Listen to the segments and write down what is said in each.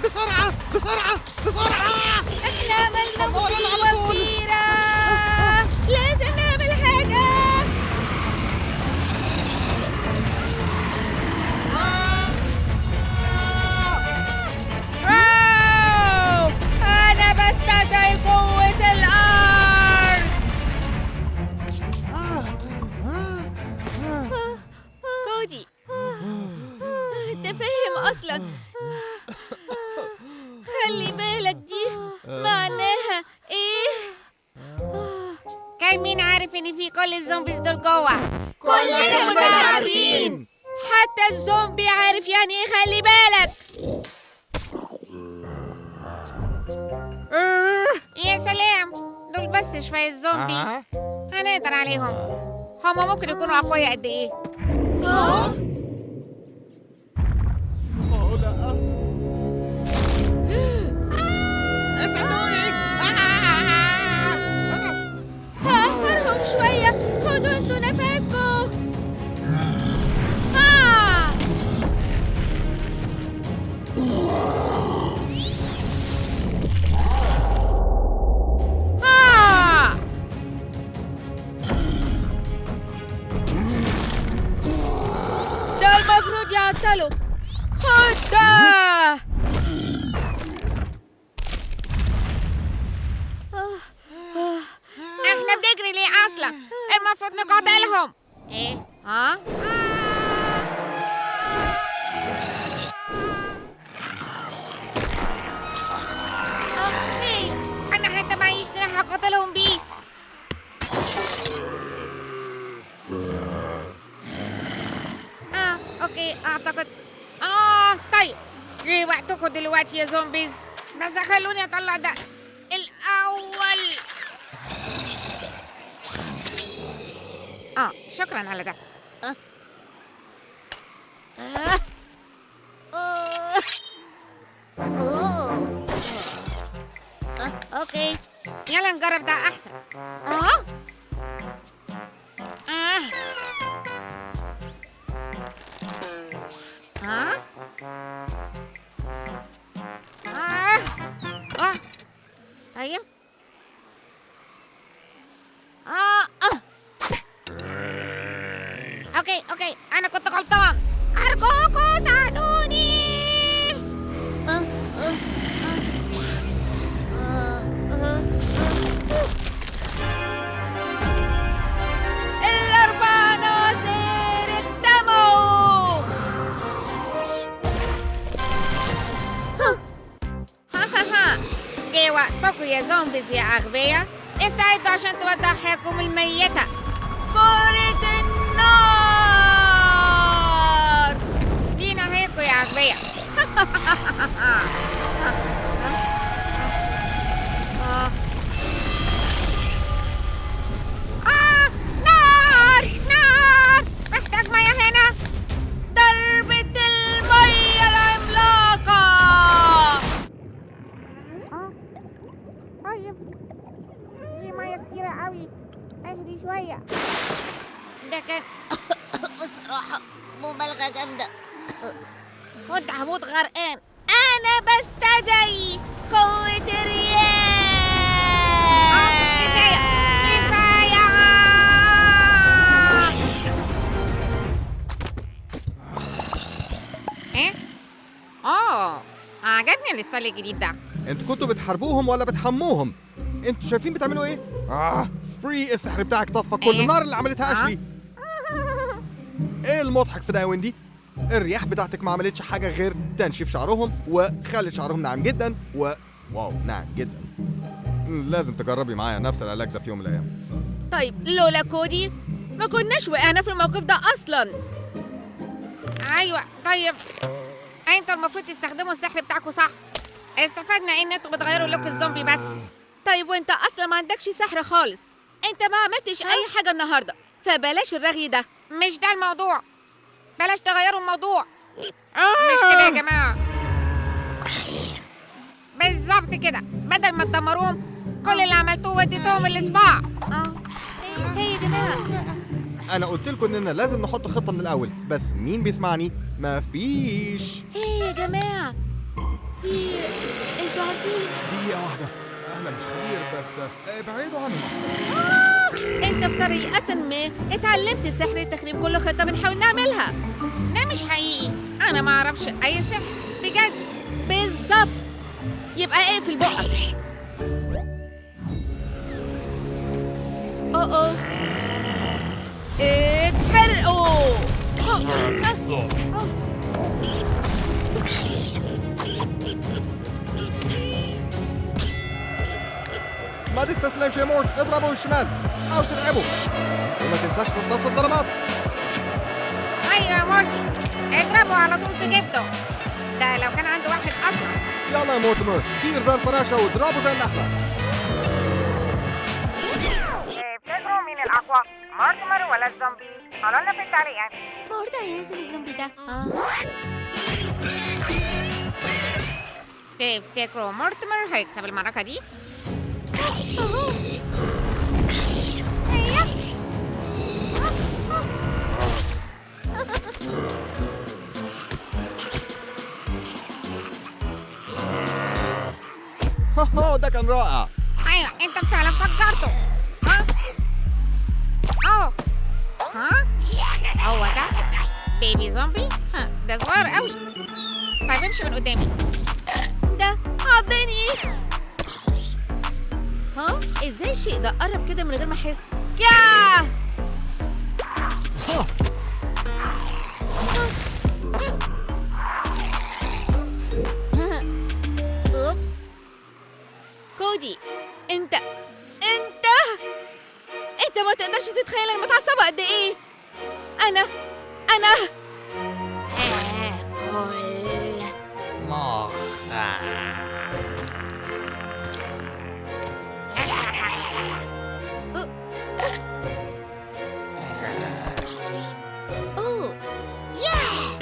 بسرعة بسرعة بسرعة! احنا عملنا حمارنا على مصيبة طول. كبيرة، لازم نعمل حاجة. واو! أنا بستدعي قوة الأرض. كودي، أنت فاهم أصلا؟ خلي بالك، دي معناها إيه؟ كان مين عارف إن في كل الزومبيز دول جوه؟ كلنا كنا عارفين. حتى الزومبي عارف يعني إيه خلي بالك. يا سلام، دول بس شوية زومبي هنقدر عليهم. هما ممكن يكونوا أقوياء قد إيه؟ هأخرهم شوية، خدوا انتوا نفسكم. ده المفروض يعطلوا. خد ده. احنا بنجري ليه اصلا؟ المفروض نقاتلهم. ايه؟ ها؟ اوكي، انا حتى معيش سلاح اقاتلهم بيه. اوكي اعتقد طيب، جه وقتكم دلوقتي يا زومبيز، بس خلوني اطلع ده الاول. شكرا على ده. اوكي، يلا نجرب ده احسن. طيب. اوكي انا كنت غلطان. ارجوكوا ساعدوني. الاربع عناصر اجتمعوا. جه وقتكم يا زومبيز يا اغبياء، استعدوا عشان تودعوا حياتكم الميتة. كرة النار دي نهايتكم يا أغبياء. نار نار، محتاج مية هنا. ضربة المية العملاقة. طيب، دي مية كتيرة قوي، اهدي شوية. ده كان بصراحة مبالغة جامدة. كنت هموت غرقان. أنا بستدعي قوة الرياح. كفاية كفاية. إيه؟ عجبني الستايل الجديد ده. انتوا كنتوا بتحاربوهم ولا بتحموهم؟ انتوا شايفين بتعملوا ايه؟ فري، السحر بتاعك طفى كل إيه؟ النار اللي عملتها اشلي. ايه المضحك في ده يا ويندي؟ الرياح بتاعتك ما عملتش حاجة غير تنشيف شعرهم وخلت شعرهم ناعم جدا واو ناعم جدا. لازم تجربي معايا نفس العلاج ده في يوم من الأيام. طيب، لولا كودي ما كناش وقعنا في الموقف ده أصلا. أيوة، طيب انتوا المفروض تستخدموا السحر بتاعكم صح. استفدنا ان انتوا بتغيروا لوك الزومبي بس. طيب وانت اصلا ما عندكش سحر خالص، انت ما عملتش اي حاجه النهارده، فبلاش الرغي ده. مش ده الموضوع، بلاش تغيروا الموضوع. مش كده يا جماعه، بالظبط كده. بدل ما تدمروهم كل اللي عملتوه وديتوهم الاسبوع. هي يا جماعه، انا قلت لكم اننا لازم نحط خطه من الاول، بس مين بيسمعني؟ مفيش. هي يا جماعه، في انتوا عارفين دقيقة واحدة، أنا مش خبير بس ابعدوا عنهم أحسن. انت بطريقة ما اتعلمت سحر التخريب كل خطة بنحاول نعملها. ده مش حقيقي، انا ما اعرفش اي سحر بجد. بالظبط، يبقى اقفل بقك. اوه اتحرقوا. ما تستسلمش يا مورت، اضربه بالشمال، حاول ترعبه وما تنساش تمتص الضربات. ايوه يا مورتي، اضربه على طول في جبته، ده لو كان عنده واحد اصلا. يلا يا مورتمر، طير زي الفراشة واضربه زي النحلة. تفتكروا مين الأقوى؟ مورتمر ولا الزومبي؟ قولوا لنا في التعليقات. مورت هيهزم الزومبي ده. تفتكروا مورتمر هيكسب المعركة دي؟ ده كان رائع. ايوه انت فعلا فكرته. ها؟ هو ده بيبي زومبي؟ ده صغير قوي. طيب امشي من قدامي. ده عضني. ازاي الشيء ده قرب كده من غير ما احس؟ ياه. اوبس. كودي، انت ما تقدرش تتخيل انا متعصبه قد ايه. انا اكل اوه ياه.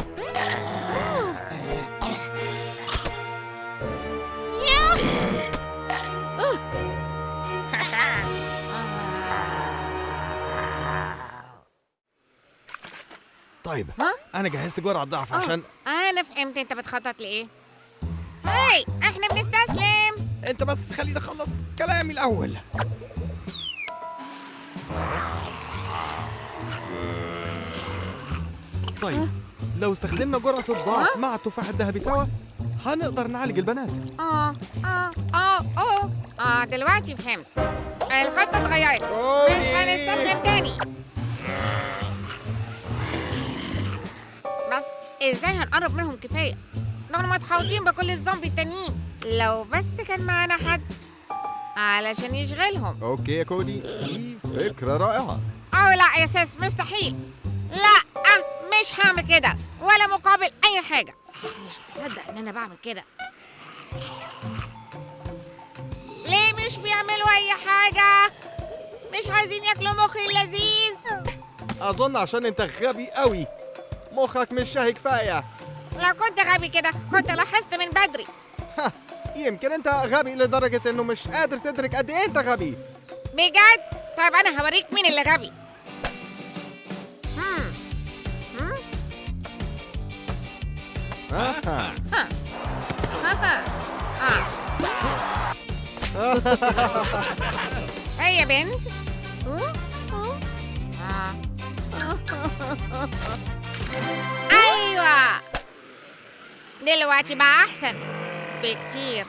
طيب أنا جهزت جرعة ضعف عشان انا فهمت انت بتخطط لايه. هاي احنا بنستسلم. أنت بس خليني أخلص كلامي الأول. طيب لو استخدمنا جرعة الضعف مع التفاح الذهبي سوا هنقدر نعالج البنات. دلوقتي فهمت. الخطة اتغيرت، مش هنستسلم تاني. بس ازاي هنقرب منهم كفاية؟ دول متحوطين بكل الزومبي التانيين. لو بس كان معانا حد علشان يشغلهم. أوكي يا كودي، دي فكرة رائعة. لا يا ساس، مستحيل. لا مش هعمل كده ولا مقابل اي حاجة. مش مصدق ان انا بعمل كده. ليه مش بيعملوا اي حاجة؟ مش عايزين ياكلوا مخي اللذيذ؟ أظن عشان أنت غبي قوي، مخك مش شهي كفاية. لو كنت غبي كده كنت لاحظت من بدري. يمكن أنت غبي لدرجة إنه مش قادر تدرك قد إيه أنت غبي. بجد؟ طيب أنا هوريك مين اللي غبي. هيا يا بنت. أيوة، دلوقتي بقى أحسن بكتير.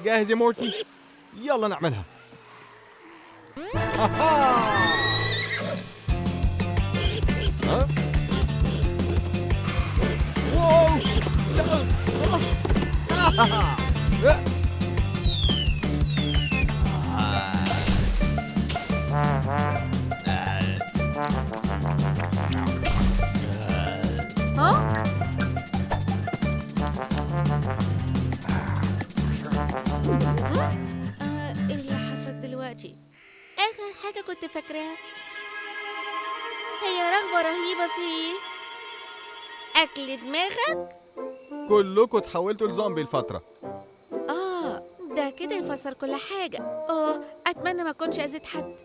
جاهز يا مورتي؟ يلا نعملها. واو. ايه اللي حصل دلوقتي؟ اخر حاجة كنت فاكراها هي رغبة رهيبة في أكل دماغك. كلكم اتحولتوا لزومبي الفترة. ده ده كده يفسر كل حاجة. أتمنى ما أكونش أذيت حد.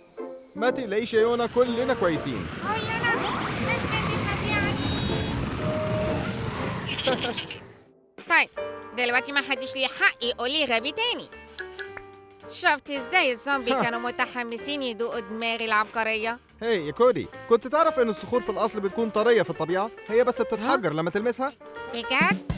ما تقلقيش يا يونا، كلنا كويسين. أنا مش ناسي حد يعني. طيب دلوقتي ما حدش ليه حق يقول لي غبي تاني. شفت ازاي الزومبي كانوا متحمسين يدوقوا دماغي العبقرية؟ هي يا كودي، كنت تعرف ان الصخور في الاصل بتكون طريه في الطبيعه؟ هي بس بتتحجر لما تلمسها. بجد؟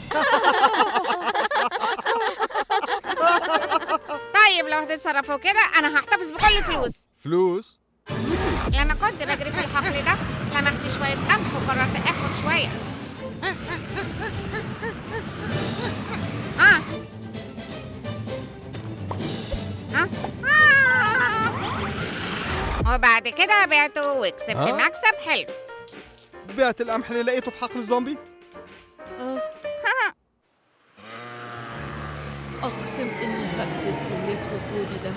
طيب لو هتتصرفوا كده أنا هحتفظ بكل الفلوس. فلوس؟ فلوس ايه؟ لما كنت بجري في الحقل ده لمحت شوية قمح وقررت آخد شوية. ها؟ ها؟ وبعد كده بعته وكسبت ها؟ مكسب حلو. بعت القمح اللي لقيته في حقل الزومبي؟ أقسم إني هقتل اللي اسمه كودي ده.